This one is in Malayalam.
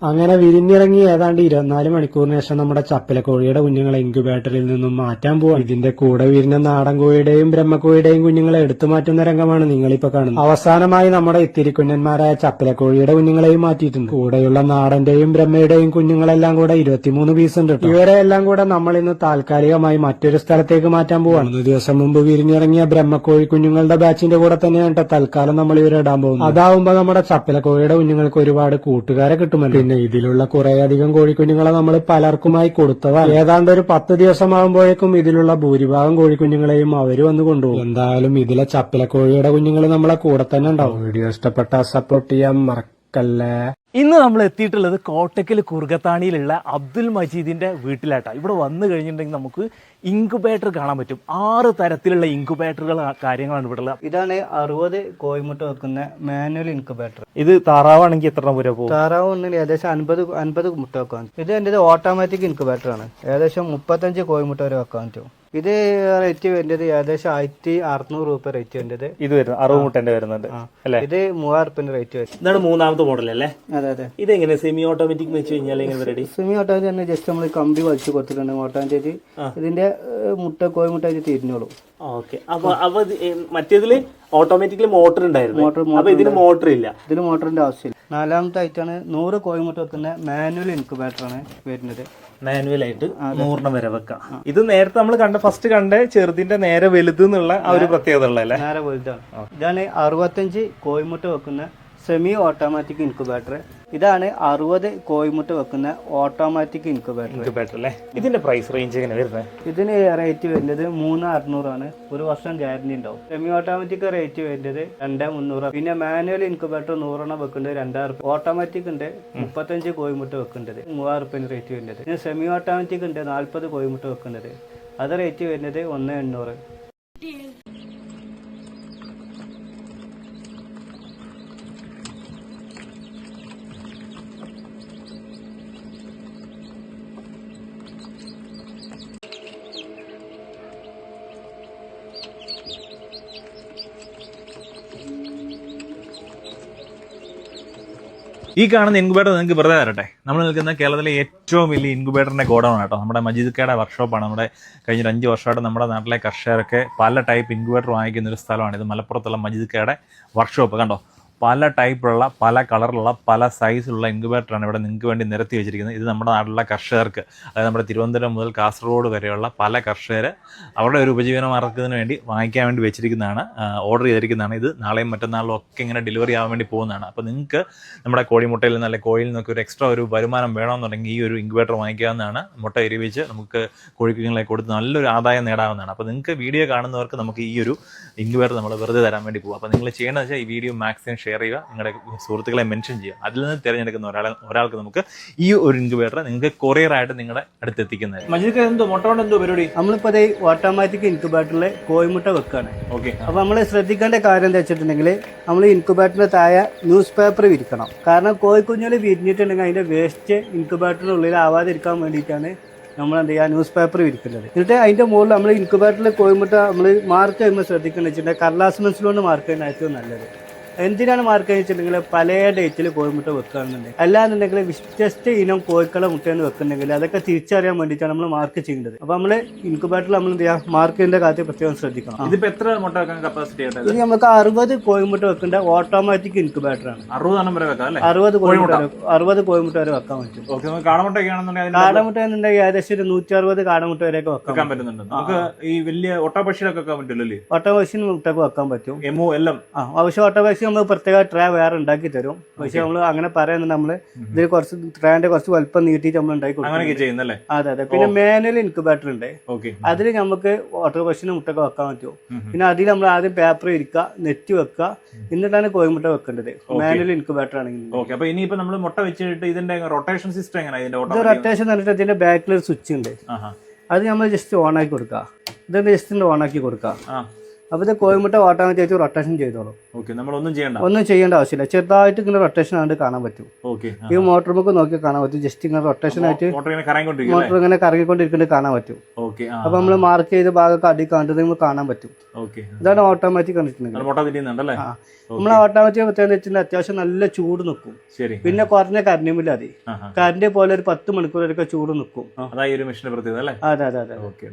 അങ്ങനെ വിരിഞ്ഞിറങ്ങി ഏതാണ്ട് 24 മണിക്കൂറിന് ശേഷം നമ്മുടെ ചപ്പിലക്കോഴിയുടെ കുഞ്ഞുങ്ങളെ ഇൻക്യുബേറ്ററിൽ നിന്നും മാറ്റാൻ പോവാം. ഇതിന്റെ കൂടെ വിരിഞ്ഞ നാടൻ കോഴിയുടെയും ബ്രഹ്മക്കോഴിയുടെയും കുഞ്ഞുങ്ങളെ എടുത്തു മാറ്റുന്ന രംഗമാണ് നിങ്ങളിപ്പോ കാണുന്നത്. അവസാനമായി നമ്മുടെ ഇത്തിരി കുഞ്ഞന്മാരായ ചപ്പിലക്കോഴിയുടെ കുഞ്ഞുങ്ങളെയും മാറ്റിയിട്ടുണ്ട്. കൂടെയുള്ള നാടന്റെയും ബ്രഹ്മയുടെയും കുഞ്ഞുങ്ങളെല്ലാം കൂടെ 23 പീസ് ഉണ്ട്. ഇവരെ എല്ലാം കൂടെ നമ്മൾ ഇന്ന് താൽക്കാലികമായി മറ്റൊരു സ്ഥലത്തേക്ക് മാറ്റാൻ പോവാണ്. 3 ദിവസം മുമ്പ് വിരിഞ്ഞിറങ്ങിയ ബ്രഹ്മക്കോഴി കുഞ്ഞുങ്ങളുടെ ബാച്ചിന്റെ കൂടെ തന്നെയാണ് തൽക്കാലം നമ്മൾ ഇവരെ ഇടാൻ പോകുന്നത്. അതാവുമ്പോ നമ്മുടെ ചപ്പിലക്കോഴിയുടെ കുഞ്ഞുങ്ങൾക്ക് ഒരുപാട് കൂട്ടുകാരെ കിട്ടുമല്ലോ. പിന്നെ ഇതിലുള്ള കുറേയധികം കോഴിക്കുഞ്ഞുങ്ങളെ നമ്മൾ പലർക്കുമായി കൊടുത്തതാണ്. ഏതാണ്ട് ഒരു 10 ദിവസമാകുമ്പോഴേക്കും ഇതിലുള്ള ഭൂരിഭാഗം കോഴിക്കുഞ്ഞുങ്ങളെയും അവര് വന്ന് കൊണ്ടുപോകും. എന്തായാലും ഇതിലെ ചപ്പിലക്കോഴിയുടെ കുഞ്ഞുങ്ങൾ നമ്മളെ കൂടെ തന്നെ ഉണ്ടാവും. വീഡിയോ ഇഷ്ടപ്പെട്ട സപ്പോർട്ട് ചെയ്യാൻ മറക്കല്ലേ. ഇന്ന് നമ്മൾ എത്തിയിട്ടുള്ളത് കോട്ടക്കൽ കുറുകത്താണിയിലുള്ള അബ്ദുൽ മജീദിന്റെ വീട്ടിലായിട്ടാണ്. ഇവിടെ വന്നു കഴിഞ്ഞിട്ടുണ്ടെങ്കിൽ നമുക്ക് ഇൻക്യുബേറ്റർ കാണാൻ പറ്റും. 6 തരത്തിലുള്ള ഇൻക്യുബേറ്ററുകൾ കാര്യങ്ങളാണ് ഇവിടെ ഉള്ളത്. ഇതാണ് 60 കോഴിമുട്ട വെക്കുന്ന മാനുവൽ ഇൻക്യുബേറ്റർ. ഇത് താറാവാണെങ്കിൽ എത്ര വരെ പോകും? താറാവ് ഒന്നിന് ഏകദേശം 50 മുട്ട വെക്കാൻ. ഇത് എൻ്റെ ഓട്ടോമാറ്റിക് ഇൻക്യുബേറ്റർ ആണ്. ഏകദേശം 35 കോഴിമുട്ട വരെ വെക്കാൻ പറ്റും. ഇത് റേറ്റ് വരുന്നത് ഏകദേശം 1600 രൂപ റേറ്റ് വരുന്നത്. ഇത് വരുന്നത് 60 മുട്ടന്റെ വരുന്നുണ്ട് അല്ലേ? ഇത് 3000 റേറ്റ് വരും. ഇതാണ് 3ാമത്തെ മോഡൽ അല്ലേ? അതെ അതെ. ഇതെങ്ങനെ സെമി ഓട്ടോമാറ്റിക് വെച്ച് കഴിഞ്ഞാൽ റെഡി? സെമി ഓട്ടോമാറ്റിക് തന്നെ ജസ്റ്റ് നമ്മൾ കമ്പി വലിച്ചു കൊടുത്തിട്ടുണ്ട് ഓട്ടോമാറ്റിക്. ഇതിന്റെ കോഴിമുട്ട തിരിഞ്ഞോളൂ. ഓക്കെ. അപ്പൊ മറ്റേതില് ഓട്ടോമാറ്റിക്കലി മോട്ടർ ഉണ്ടായിരുന്നു. അപ്പൊ ഇതിന് മോട്ടർ ഇല്ല. ഇതിന് മോട്ടറിന്റെ ആവശ്യമില്ല. 4ാമത്തെ ആയിട്ടാണ് 100 കോഴിമുട്ട വെക്കുന്ന മാനുവൽ ഇൻക്യുബേറ്റർ ആണ് വരുന്നത്. മാനുവൽ ആയിട്ട് 100 വരെ വെക്കാം. ഇത് നേരത്തെ നമ്മൾ ഫസ്റ്റ് കണ്ട ചെറുതിന്റെ നേരെ വലുത് എന്നുള്ള ആ ഒരു പ്രത്യേകത ഉള്ളതല്ലേ? നേരെ വലുതാണ്. ഇതാണ് 65 കോഴിമുട്ട വെക്കുന്ന സെമി ഓട്ടോമാറ്റിക് ഇൻക്യുബേറ്റർ. ഇതാണ് 60 കോഴിമുട്ട വെക്കുന്ന ഓട്ടോമാറ്റിക് ഇൻക്യുബേറ്റർ അല്ലേ? ഇതിന്റെ പ്രൈസ് റേഞ്ച് എങ്ങനെ വരുന്നത്? ഇതിന് റേറ്റ് വരുന്നത് 3600 ആണ്. 1 വർഷം ഗ്യാരണ്ടി ഉണ്ടാവും. സെമി ഓട്ടോമാറ്റിക് റേറ്റ് വരുന്നത് 2300. പിന്നെ മാനുവൽ ഇൻക്യുബേറ്റർ 100 വെക്കുന്നത് 2000. ഓട്ടോമാറ്റിക് ഉണ്ട് 35 കോഴിമുട്ട വെക്കേണ്ടത് 3000 റേറ്റ് വരുന്നത്. പിന്നെ സെമി ഓട്ടോമാറ്റിക് ഉണ്ട് 40 കോഴിമുട്ട വെക്കുന്നത്. അത് റേറ്റ് വരുന്നത് 1800. ഈ കാണുന്ന ഇൻക്യുബേറ്റർ നിങ്ങൾക്ക് വെറുതെ തരട്ടെ. നമ്മൾ നിൽക്കുന്ന കേരളത്തിലെ ഏറ്റവും വലിയ ഇൻക്യുബേറ്ററിന്റെ ഗോഡൗൺ കേട്ടോ. നമ്മുടെ മജീദ്ക്കയുടെ വർക്ക്ഷോപ്പാണ്. നമ്മുടെ കഴിഞ്ഞ 5 വർഷമായിട്ട് നമ്മുടെ നാട്ടിലെ കർഷകരൊക്കെ പല ടൈപ്പ് ഇൻക്യുബേറ്റർ വാങ്ങിക്കുന്ന ഒരു സ്ഥലമാണ് ഇത്. മലപ്പുറത്തുള്ള മജീദ്ക്കയുടെ വർക്ക്ഷോപ്പ് കണ്ടോ. പല ടൈപ്പിലുള്ള പല കളറിലുള്ള പല സൈസിലുള്ള ഇൻക്യുബേറ്ററാണ് ഇവിടെ നിങ്ങൾക്ക് വേണ്ടി നിരത്തി വെച്ചിരിക്കുന്നത്. ഇത് നമ്മുടെ നാട്ടിലുള്ള കർഷകർക്ക്, അതായത് നമ്മുടെ തിരുവനന്തപുരം മുതൽ കാസർഗോഡ് വരെയുള്ള പല കർഷകർ അവരുടെ ഒരു ഉപജീവന മാർഗത്തിന് വേണ്ടി വാങ്ങിക്കാൻ വേണ്ടി വെച്ചിരിക്കുന്നതാണ്, ഓർഡർ ചെയ്തിരിക്കുന്നതാണ്. ഇത് നാളെയും മറ്റന്നാളും ഒക്കെ ഇങ്ങനെ ഡെലിവറി ആവാൻ വേണ്ടി പോകുന്നതാണ്. അപ്പോൾ നിങ്ങൾക്ക് നമ്മുടെ കോഴിമുട്ടയിൽ നിന്ന് അല്ലെങ്കിൽ കോഴിയിൽ നിന്നൊക്കെ ഒരു എക്സ്ട്രാ ഒരു വരുമാനം വേണമെന്നുണ്ടെങ്കിൽ ഈ ഒരു ഇൻക്യുബേറ്റർ വാങ്ങിക്കാവുന്നതാണ്. മുട്ട വിരിവിച്ച് നമുക്ക് കോഴിക്കുഞ്ഞുങ്ങളെ കൊടുത്ത് നല്ലൊരു ആദായം നേടാവുന്നതാണ്. അപ്പോൾ നിങ്ങൾക്ക് വീഡിയോ കാണുന്നവർക്ക് നമുക്ക് ഈ ഒരു ഇൻക്യുബേറ്റർ നമ്മൾ വെറുതെ തരാൻ വേണ്ടി പോകും. അപ്പോൾ നിങ്ങൾ ചെയ്യേണ്ടത് വെച്ചാൽ ഈ വീഡിയോ മാക്സിമം ഷെയർ ചെയ്യുക, നിങ്ങളുടെ സുഹൃത്തുക്കളെ മെൻഷൻ ചെയ്യുക. അതിൽ നിന്ന് തിരഞ്ഞെടുക്കുന്ന ഒരാൾക്ക് നമുക്ക് ഈ ഒരു ഇൻക്യുബേറ്റർ നിങ്ങൾക്ക് കൊറിയർ ആയിട്ട് നിങ്ങളുടെ അടുത്ത് എത്തിക്കുന്നത്. മജീദ് എന്തോ മുട്ട കൊണ്ട് എന്തോ പരിപാടി? നമ്മളിപ്പോ ഓട്ടോമാറ്റിക് ഇൻക്യുബേറ്ററിൽ കോഴിമുട്ട വെക്കാണ്. ഓക്കെ. അപ്പൊ നമ്മൾ ശ്രദ്ധിക്കേണ്ട കാര്യം എന്താ വെച്ചിട്ടുണ്ടെങ്കിൽ നമ്മൾ ഇൻക്യുബേറ്ററിന്റെ താഴെ ന്യൂസ് പേപ്പർ വിരിക്കണം. കാരണം കോഴിക്കുഞ്ഞുങ്ങൾ വിരിഞ്ഞിട്ടുണ്ടെങ്കിൽ അതിന്റെ വേസ്റ്റ് ഇൻക്യുബേറ്ററിനുള്ളിൽ ആവാതിരിക്കാൻ വേണ്ടിയിട്ടാണ് നമ്മൾ എന്ത് ചെയ്യുക ന്യൂസ് പേപ്പർ വിരിക്കുന്നത്. എന്നിട്ട് അതിന്റെ മുകളിൽ നമ്മൾ ഇൻക്യുബേറ്ററിൽ കോഴിമുട്ട നമ്മൾ മാർക്ക് ചെയ്യുമ്പോൾ ശ്രദ്ധിക്കുന്നത് വെച്ചിട്ടുണ്ടെങ്കിൽ കടലാസ് പെൻസിലുകൊണ്ട് മാർക്ക് ചെയ്യുന്ന ഏറ്റവും നല്ലത്. എന്തിനാണ് മാർക്ക് വെച്ചിട്ടുണ്ടെങ്കിൽ പല ഡേറ്റിൽ കോഴിമുട്ട വെക്കുകയാണെന്നുണ്ടെങ്കിൽ, അല്ലാന്നുണ്ടെങ്കിൽ വ്യത്യസ്ത ഇനം കോഴിക്കളെ മുട്ടയെന്ന് വെക്കുന്നുണ്ടെങ്കിൽ അതൊക്കെ തിരിച്ചറിയാൻ വേണ്ടിയിട്ടാണ് നമ്മൾ മാർക്ക് ചെയ്യുന്നത്. അപ്പൊ നമ്മള് ഇൻക്യുബേറ്ററിൽ നമ്മൾ എന്ത് ചെയ്യുക, മാർക്കിന്റെ കാര്യത്തിൽ പ്രത്യേകം ശ്രദ്ധിക്കണം. ഇതിപ്പോ എത്ര മുട്ട വെക്കാൻ കപ്പാസിറ്റി? ഇത് നമുക്ക് 60 കോഴിമുട്ട വെക്കേണ്ട ഓട്ടോമാറ്റിക് ഇൻക്യുബേറ്റർ ആണ്. 60 വരെ വെക്കാം അല്ലേ? 60 കോഴിമുട്ട വരെ വെക്കാൻ പറ്റും. കാടമുട്ട എന്നുണ്ടെങ്കിൽ ഏകദേശം ഒരു 160 കാടമുട്ട വരെയൊക്കെ വെക്കാൻ പറ്റുന്നുണ്ട്. നമുക്ക് ഈ വലിയ ഒട്ടപക്ഷിയിലൊക്കെ വെക്കാൻ പറ്റില്ലല്ലേ? ഓട്ടോപക്ഷി മുട്ടൊക്കെ വെക്കാൻ പറ്റും. എമോ എല്ലാം ആവശ്യം ഓട്ടോപക്ഷി നമ്മൾ പ്രത്യേക ട്രേ വേറെ ഉണ്ടാക്കി തരും. പക്ഷെ നമ്മൾ അങ്ങനെ പറയുന്നത് നമ്മള് ഇതിൽ കുറച്ച് ട്രേന്റെ കുറച്ച് വലുപ്പം നീട്ടിയിട്ട് നമ്മൾ ഉണ്ടാക്കി കൊടുക്കും. അതെ അതെ. പിന്നെ മാനുവൽ ഇൻക്യുബേറ്റർ ഉണ്ട്. അതിൽ നമുക്ക് ഓട്ടോപക്ഷിന് മുട്ടൊക്കെ വെക്കാൻ പറ്റും. പിന്നെ അതിൽ നമ്മൾ ആദ്യം പേപ്പർ ഇരിക്കുക, നെറ്റ് വെക്കുക, എന്നിട്ടാണ് കോഴിമുട്ട വെക്കേണ്ടത് മാനുവൽ ഇൻക്യുബേറ്റർ ആണെങ്കിൽ. അപ്പൊ ഇനിയിപ്പോ നമ്മൾ മുട്ട വെച്ചിട്ട് ഇതിന്റെ റൊട്ടേഷൻ സിസ്റ്റം എങ്ങനെയാണ്? ഇത് റൊട്ടേഷൻ എന്നിട്ട് അതിന്റെ ബാക്കിൽ ഒരു സ്വിച്ച് ഉണ്ട്. അത് നമ്മൾ ജസ്റ്റ് ഓൺ ആക്കി കൊടുക്കുക. ഇതൊന്ന് ജസ്റ്റ് ഓൺ ആക്കി കൊടുക്കുക. അപ്പോൾ ഇത് കോഴിമുട്ട ഓട്ടോമാറ്റിക്കായിട്ട് റൊട്ടേഷൻ ചെയ്തോളും. ഓക്കെ, നമ്മളൊന്നും ചെയ്യണ്ട, ഒന്നും ചെയ്യേണ്ട ആവശ്യമില്ല. ചെറുതായിട്ട് ഇങ്ങനെ റൊട്ടേഷൻ ആയിട്ട് കാണാൻ പറ്റും. ഓക്കെ, ഈ മോട്ടർ നമുക്ക് നോക്കി കാണാൻ പറ്റും. ജസ്റ്റ് ഇങ്ങനെ റൊട്ടേഷൻ ആയിട്ട് മോട്ടർ ഇങ്ങനെ കറങ്ങിക്കൊണ്ടിരിക്കും മോട്ടർ ഇങ്ങനെ കറങ്ങിക്കൊണ്ടിരിക്കുന്നത് കാണാൻ പറ്റും. ഓക്കെ, അപ്പൊ നമ്മൾ മാർക്ക് ചെയ്ത ഭാഗമൊക്കെ അടി കണ്ടത് നമുക്ക് കാണാൻ പറ്റും. ഓക്കെ, ഇതാണ് ഓട്ടോമാറ്റിക് കണ്ടിട്ടുണ്ടെങ്കിൽ. മുട്ട തിരിയുന്നുണ്ടല്ലേ? നമ്മളെ ഓട്ടോമാറ്റിക് പ്രത്യേകത വെച്ചിട്ടുണ്ടെങ്കിൽ അത്യാവശ്യം നല്ല ചൂട് നിൽക്കും. ശരി. പിന്നെ കുറഞ്ഞ കറണ്ടിമില്ല. അതെ, കറണ്ട് പോലെ ഒരു 10 മണിക്കൂറൊക്കെ ചൂട് നിൽക്കും. അതായത് ഒരു മെഷീന്റെ പ്രത്യേകത അല്ലേ? അതെ അതെ അതെ. ഓക്കെ.